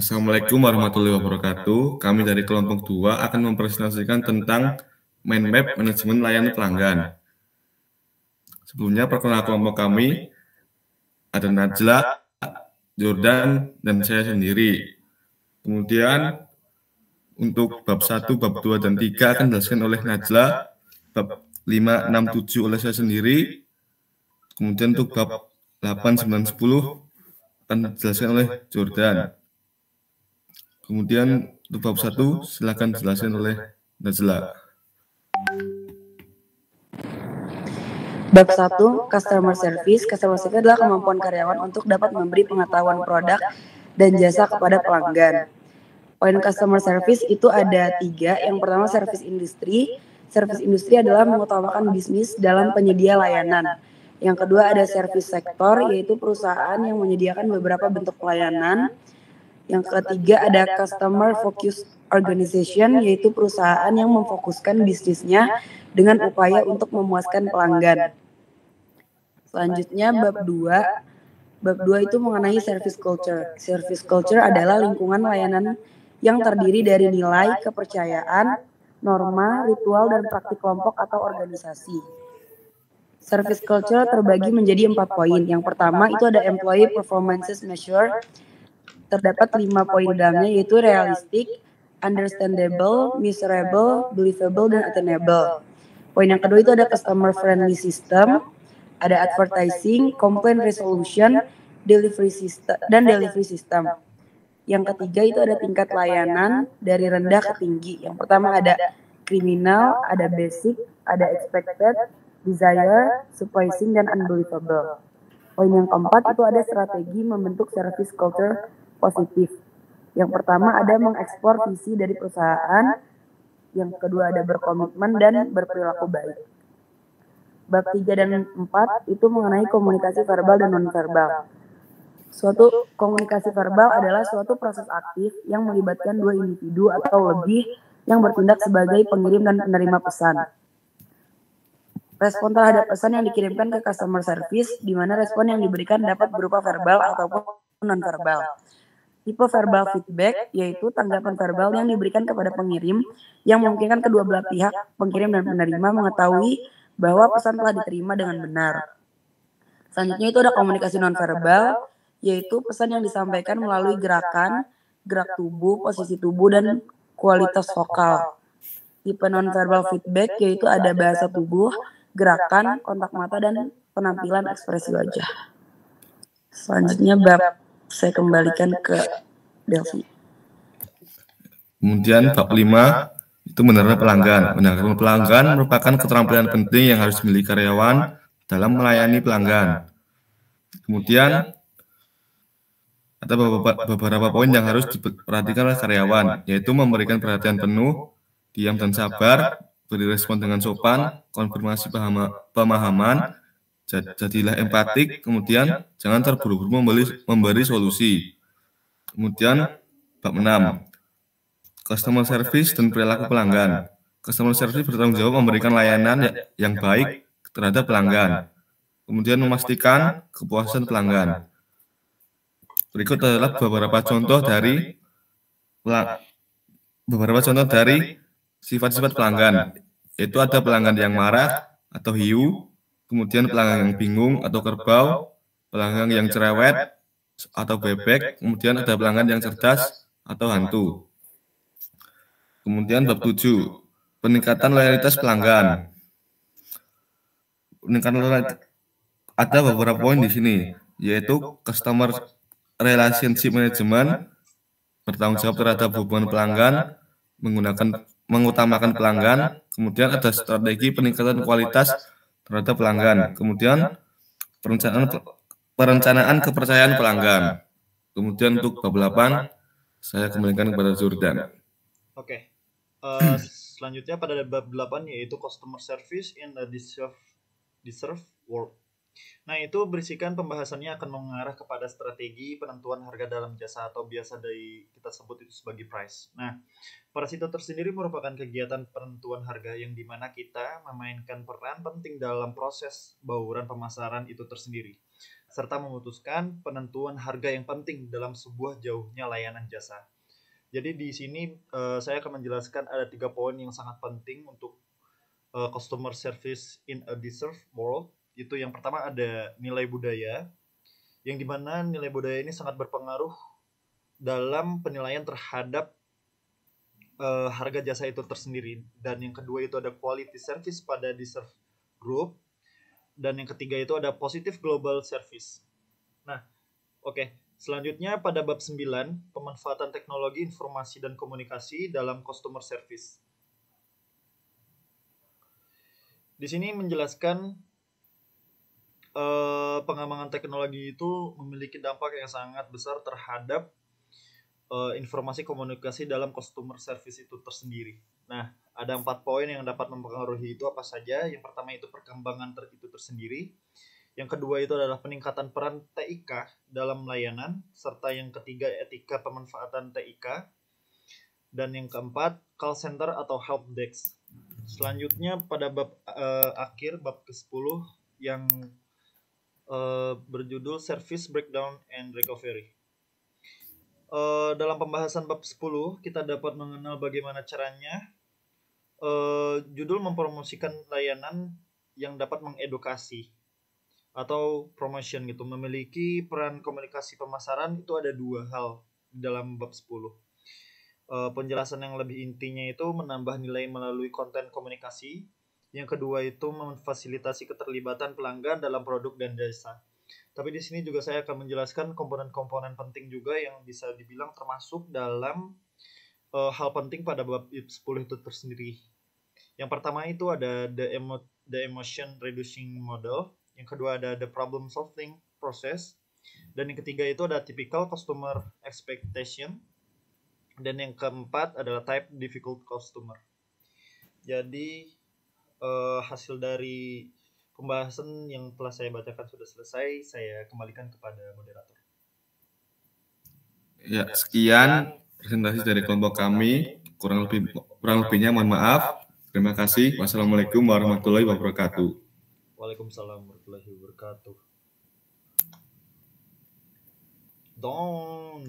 Assalamualaikum warahmatullahi wabarakatuh. Kami dari kelompok 2 akan mempresentasikan tentang mind map manajemen layanan pelanggan. Sebelumnya perkenalkan kelompok kami, ada Najla, Jordan, dan saya sendiri. Kemudian untuk bab 1, bab 2, dan 3 akan dijelaskan oleh Najla, bab 5, 6, 7 oleh saya sendiri. Kemudian untuk bab 8, 9, 10 akan dijelaskan oleh Jordan. Kemudian untuk bab 1 silakan dijelaskan oleh Najla. Bab 1, Customer Service. Customer Service adalah kemampuan karyawan untuk dapat memberi pengetahuan produk dan jasa kepada pelanggan. Poin Customer Service itu ada 3. Yang pertama, service industri. Service industri adalah mengutamakan bisnis dalam penyedia layanan. Yang kedua ada service sektor, yaitu perusahaan yang menyediakan beberapa bentuk pelayanan. Yang ketiga ada Customer Focused Organization, yaitu perusahaan yang memfokuskan bisnisnya dengan upaya untuk memuaskan pelanggan. Selanjutnya bab 2. Bab 2 itu mengenai service culture. Service culture adalah lingkungan layanan yang terdiri dari nilai, kepercayaan, norma, ritual, dan praktik kelompok atau organisasi. Service culture terbagi menjadi 4 poin. Yang pertama itu ada employee performances measure. Terdapat 5 poin di dalamnya, yaitu realistic, understandable, measurable, believable, dan attainable. Poin yang kedua itu ada customer friendly system, ada advertising, complaint resolution, delivery system, dan delivery system. Yang ketiga itu ada tingkat layanan dari rendah ke tinggi. Yang pertama ada criminal, ada basic, ada expected, desire, surprising, dan unbelievable. Poin yang keempat itu ada strategi membentuk service culture positif. Yang pertama ada mengekspor visi dari perusahaan. Yang kedua ada berkomitmen dan berperilaku baik. Bab 3 dan 4 itu mengenai komunikasi verbal dan nonverbal. Suatu komunikasi verbal adalah suatu proses aktif yang melibatkan 2 individu atau lebih yang bertindak sebagai pengirim dan penerima pesan. Respon terhadap pesan yang dikirimkan ke customer service, di mana respon yang diberikan dapat berupa verbal ataupun nonverbal. Tipe verbal feedback yaitu tanggapan verbal yang diberikan kepada pengirim yang memungkinkan kedua belah pihak, pengirim dan penerima, mengetahui bahwa pesan telah diterima dengan benar. Selanjutnya itu ada komunikasi nonverbal, yaitu pesan yang disampaikan melalui gerakan, gerak tubuh, posisi tubuh, dan kualitas vokal. Tipe nonverbal feedback yaitu ada bahasa tubuh, gerakan, kontak mata, dan penampilan ekspresi wajah. Selanjutnya saya kembalikan ke Delphi. Kemudian bab 5 itu menerima pelanggan. Menerima pelanggan merupakan keterampilan penting yang harus dimiliki karyawan dalam melayani pelanggan. Kemudian ada beberapa poin yang harus diperhatikan oleh karyawan, yaitu memberikan perhatian penuh, diam dan sabar, beri respon dengan sopan, konfirmasi pemahaman, jadilah empatik, kemudian jangan terburu-buru memberi solusi. Kemudian bab 6, customer service dan perilaku pelanggan. Customer service bertanggung jawab memberikan layanan yang baik terhadap pelanggan. Kemudian memastikan kepuasan pelanggan. Berikut adalah beberapa contoh dari sifat-sifat pelanggan. Yaitu ada pelanggan yang marah atau hiu, kemudian pelanggan yang bingung atau kerbau, pelanggan yang cerewet atau bebek, kemudian ada pelanggan yang cerdas atau hantu. Kemudian bab 7, peningkatan loyalitas pelanggan. Ada beberapa poin di sini, yaitu customer relationship management, bertanggung jawab terhadap hubungan pelanggan, mengutamakan pelanggan, kemudian ada strategi peningkatan kualitas terhadap pelanggan, kemudian perencanaan kepercayaan pelanggan. Kemudian untuk bab 8, saya kembalikan kepada Jordan. Oke. Selanjutnya pada bab 8 yaitu customer service in the deserved world. Nah, itu berisikan pembahasannya akan mengarah kepada strategi penentuan harga dalam jasa atau biasa kita sebut itu sebagai price. Nah, Parasito tersendiri merupakan kegiatan penentuan harga yang dimana kita memainkan peran penting dalam proses bauran pemasaran itu tersendiri. serta memutuskan penentuan harga yang penting dalam sebuah jauhnya layanan jasa. Jadi di sini saya akan menjelaskan ada 3 poin yang sangat penting untuk customer service in a deserved world. Itu yang pertama ada nilai budaya, yang dimana nilai budaya ini sangat berpengaruh dalam penilaian terhadap harga jasa itu tersendiri. Dan yang kedua itu ada quality service pada deserved group. Dan yang ketiga itu ada positive global service. Nah, oke. Selanjutnya pada bab 9, pemanfaatan teknologi informasi dan komunikasi dalam customer service. Di sini menjelaskan pengembangan teknologi itu memiliki dampak yang sangat besar terhadap informasi komunikasi dalam customer service itu tersendiri. Nah, ada 4 poin yang dapat mempengaruhi itu apa saja. Yang pertama itu perkembangan itu tersendiri. Yang kedua itu adalah peningkatan peran TIK dalam layanan, serta yang ketiga etika pemanfaatan TIK, dan yang keempat call center atau help desk. Selanjutnya pada bab akhir, bab ke-10 yang berjudul Service Breakdown and Recovery. Dalam pembahasan bab 10 kita dapat mengenal bagaimana caranya judul mempromosikan layanan yang dapat mengedukasi atau promotion gitu, memiliki peran komunikasi pemasaran. Itu ada 2 hal di dalam bab 10. Penjelasan yang lebih intinya itu menambah nilai melalui konten komunikasi. Yang kedua itu memfasilitasi keterlibatan pelanggan dalam produk dan jasa. Tapi di sini juga saya akan menjelaskan komponen-komponen penting juga yang bisa dibilang termasuk dalam hal penting pada bab 10 itu tersendiri. Yang pertama itu ada the emotion reducing model. Yang kedua ada the problem solving process. Dan yang ketiga itu ada typical customer expectation. Dan yang keempat adalah type difficult customer. Jadi hasil dari pembahasan yang telah saya bacakan sudah selesai. Saya kembalikan kepada moderator. Ya, sekian presentasi dari kelompok kami. Kurang lebihnya mohon maaf. Terima kasih. Wassalamualaikum warahmatullahi wabarakatuh. Waalaikumsalam warahmatullahi wabarakatuh. Don.